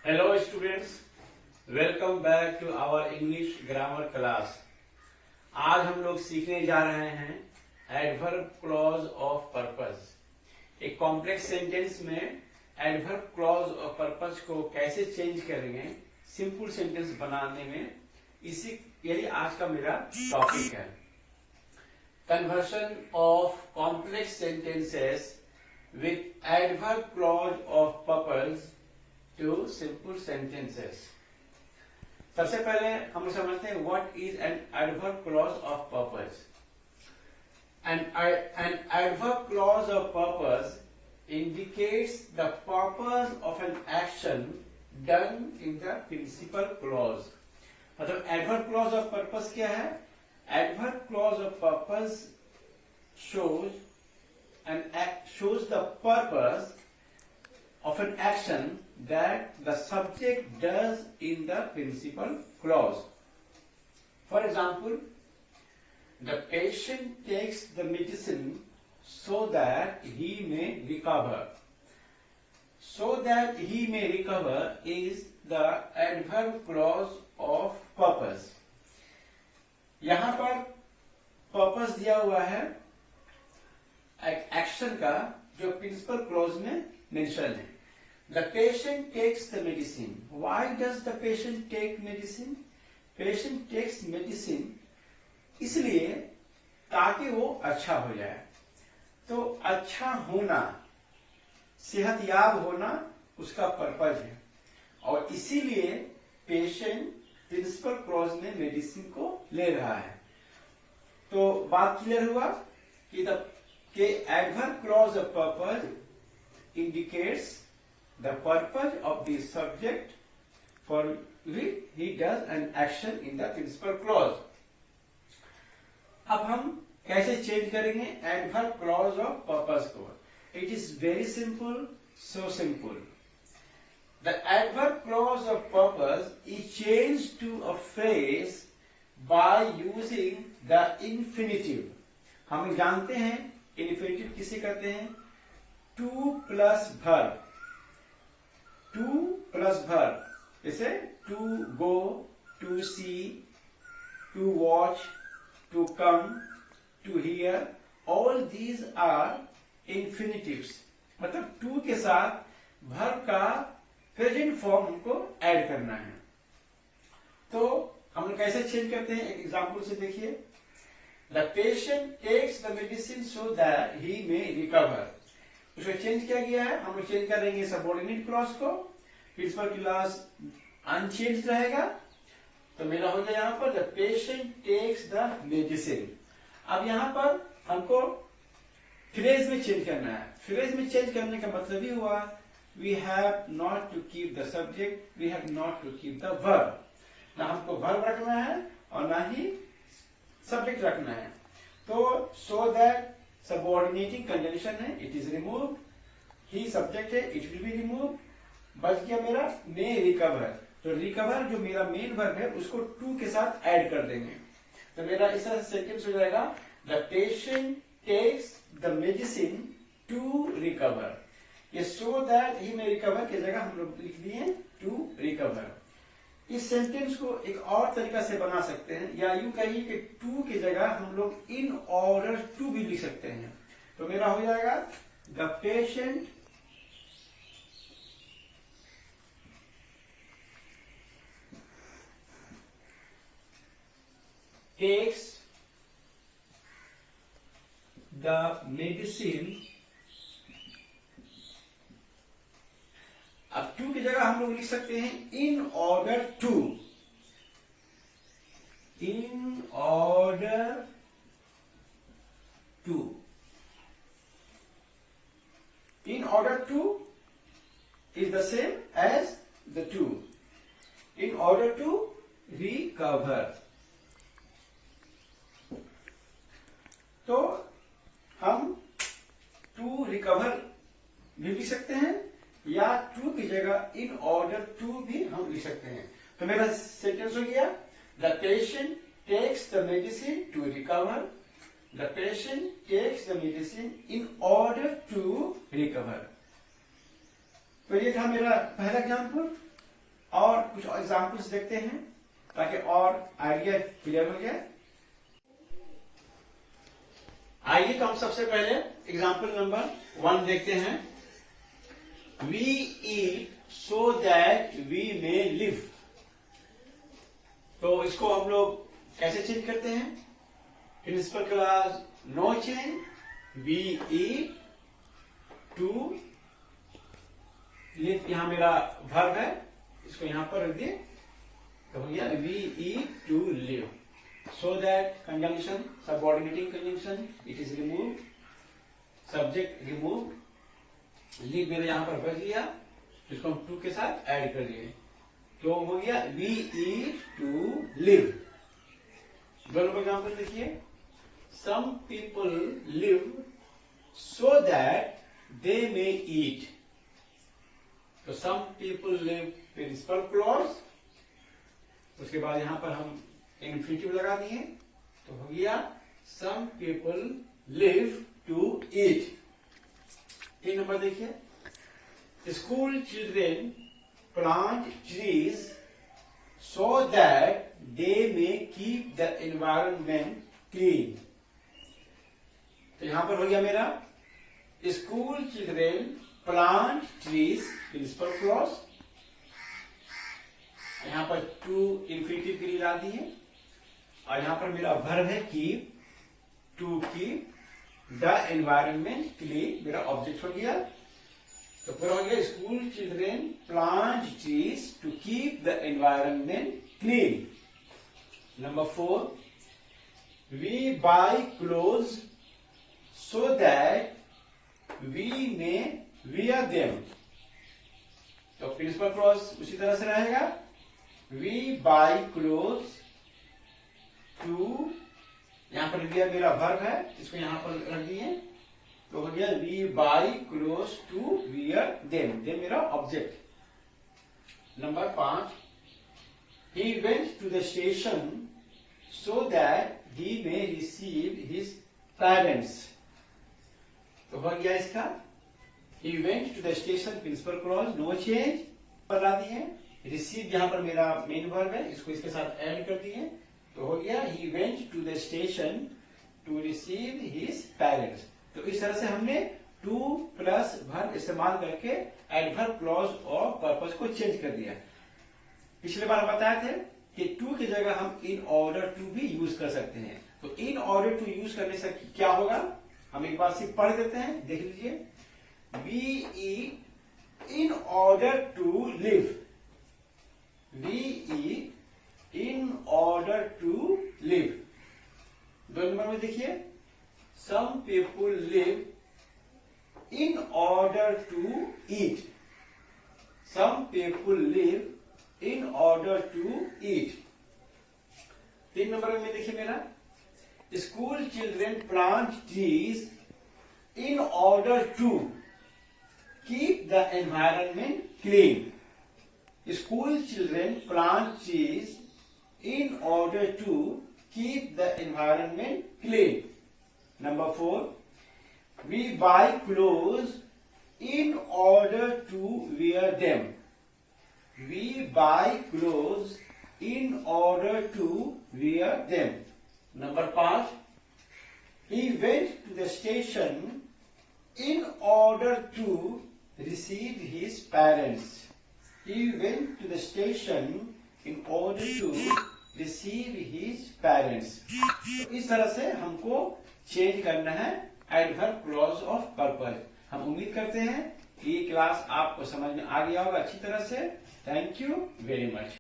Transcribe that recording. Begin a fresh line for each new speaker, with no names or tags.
Hello students, welcome back to our English grammar class. आज हम लोग सीखने जा रहे हैं एडवर्ब क्लॉज ऑफ पर्पस। एक कॉम्प्लेक्स सेंटेंस में एडवर्ब क्लॉज ऑफ पर्पस को कैसे चेंज करेंगे सिंपल सेंटेंस बनाने में, यही आज का मेरा टॉपिक है। Conversion of complex sentences with adverb clause of purpose to simple sentences. सबसे पहले हम समझते हैं what is an adverb clause of purpose. An adverb clause of purpose indicates the purpose of an action done in the principal clause। मतलब adverb clause of purpose क्या है? Adverb clause of purpose shows the purpose of an action that the subject does in the principal clause. For example, the patient takes the medicine so that he may recover. So that he may recover is the adverb clause of purpose. यहां पर purpose दिया हुआ है action का जो principal clause में mention है। The patient takes the medicine. Why does the patient take medicine? Patient takes medicine इसलिए ताकि वो अच्छा हो जाए। तो अच्छा होना, सेहतयाब होना उसका पर्पज है और इसीलिए पेशेंट प्रिंसिपल क्लॉज में मेडिसिन को ले रहा है। तो बात क्लियर हुआ कि adverb clause of purpose indicates the purpose of the subject for which he does an action in the principal clause। अब हम कैसे चेंज करेंगे adverb clause of purpose को? It is very simple, so simple। The adverb clause of purpose is changed to a phrase by using the infinitive। हम जानते हैं infinitive किसे कहते हैं? to plus verb। To plus verb, जैसे to go, to see, to watch, to come, to hear, all these are infinitives. मतलब to के साथ वर्ब का प्रेजेंट फॉर्म हमको ऐड करना है। तो हम लोग कैसे चेंज करते हैं, एक एग्जांपल से देखिए। The patient takes the medicine so that he may recover. उसको चेंज किया गया है, हम लोग चेंज करेंगे सबऑर्डिनेट क्लॉज को, प्रिंसिपल क्लॉज अनचेंज रहेगा। तो मेरा हो गया यहां पर the patient takes the medicine. अब यहां पर हमको फ्रेज में चेंज करना है। फ्रेज में चेंज करने का मतलब ही हुआ we have not to keep the subject, we have not to keep the verb. ना हमको वर्ब रखना है और ना ही सब्जेक्ट रखना है। तो सो दैट सबऑर्डिनेटिंग कंजंक्शन है, it is removed. He subject है, इट विल बी रिमूव्ड। बच गया मेरा मे रिकवर। तो रिकवर जो मेरा मेन वर्ब है उसको टू के साथ ऐड कर देंगे। तो मेरा इस तरह से सेंटेंस हो जाएगा the patient takes the medicine to recover. ये so that he may recover की जगह हम लोग लिख दिए टू रिकवर। इस सेंटेंस को एक और तरीका से बना सकते हैं, या यूं कहिए कि टू की जगह हम लोग इन ऑर्डर टू भी लिख सकते हैं। तो मेरा हो जाएगा the patient takes the medicine. अब टू की जगह हम लोग लिख सकते हैं in order to. In order to. In order to is the same as the to. In order to recover. तो हम टू रिकवर भी लिख सकते हैं या टू की जगह इन ऑर्डर टू भी हम लिख सकते हैं। तो मेरा सेंटेंस हो गया the patient takes the medicine to recover. The patient takes the medicine in order to recover. तो ये था मेरा पहला एग्जाम्पल। और कुछ एग्जाम्पल्स देखते हैं ताकि और आइडिया क्लियर हो जाए। आइए तो हम सबसे पहले एग्जाम्पल नंबर 1 देखते हैं। We eat so that we may live. तो इसको हम लोग कैसे चेंज करते हैं? Principal clause no change, we eat to live, यहां मेरा वर्ब है, इसको यहां पर रख दिए तो हो गया we eat to live. So that conjunction, subordinating conjunction, it is remove, subject remove, live मेरे यहां पर बच गया, इसको हम टू के साथ ऐड कर दिए तो हो गया वी ईट टू लिव। दो नंबर एग्जाम्पल देखिए, some people live so that they may eat. तो some people live principal clause, उसके बाद यहां पर हम इन्फिनिटिव लगा दिए तो हो गया some people live to eat. 3 number देखिए, school children plant trees so that they may keep the environment clean. तो यहां पर हो गया मेरा school children plant trees principal clause, यहां पर टू इन्फिनिटिव के लिए ला दिए और यहां पर मेरा वर्ब है keep, to keep the environment clean, मेरा ऑब्जेक्ट हो गया। तो पूरा हो गया school children plant trees to keep the environment clean. Number 4, we buy cloth so that we may wear them. तो प्रिंसिपल क्लॉज उसी तरह से रहेगा, वी बाय क्लोथ टू, यहां पर वियर मेरा वर्ब है, इसको यहां पर रख दिए तो हो गया we buy cloth to wear them, them मेरा object. Number 5, he went to the station so that he may receive his parents. तो हो गया इसका he went to the station principal clause no change पर ला दिए, रिसीव यहां पर मेरा मेन वर्ब है, इसको इसके साथ ऐड कर दिए तो हो गया he went to the station to receive his parents. तो इस तरह से हमने टू प्लस वर्ब इस्तेमाल करके एडवर्ब क्लॉज और पर्पस को चेंज कर दिया। पिछले बार हम बताए थे कि टू की जगह हम इन ऑर्डर टू भी यूज कर सकते हैं। तो इन ऑर्डर टू यूज करने से क्या होगा, हम एक बार सिर्फ पढ़ देते हैं, देख लीजिए। We eat in order to live, we eat in order to live. 2 number में देखिए, some people live in order to eat, some people live in order to eat। 3 number में देखिए मेरा, school children plant trees in order to keep the environment clean, school children plant trees in order to keep the environment clean। Number 4, we buy clothes in order to wear them, we buy clothes in order to wear them। Number 5, he went to the station in order to receive his parents, he went to the station in order to receive his parents। तो इस तरह से हमको change करना है adverb clause of purpose. हम उम्मीद करते हैं कि ये क्लास आपको समझ में आ गया होगा अच्छी तरह से। Thank you very much.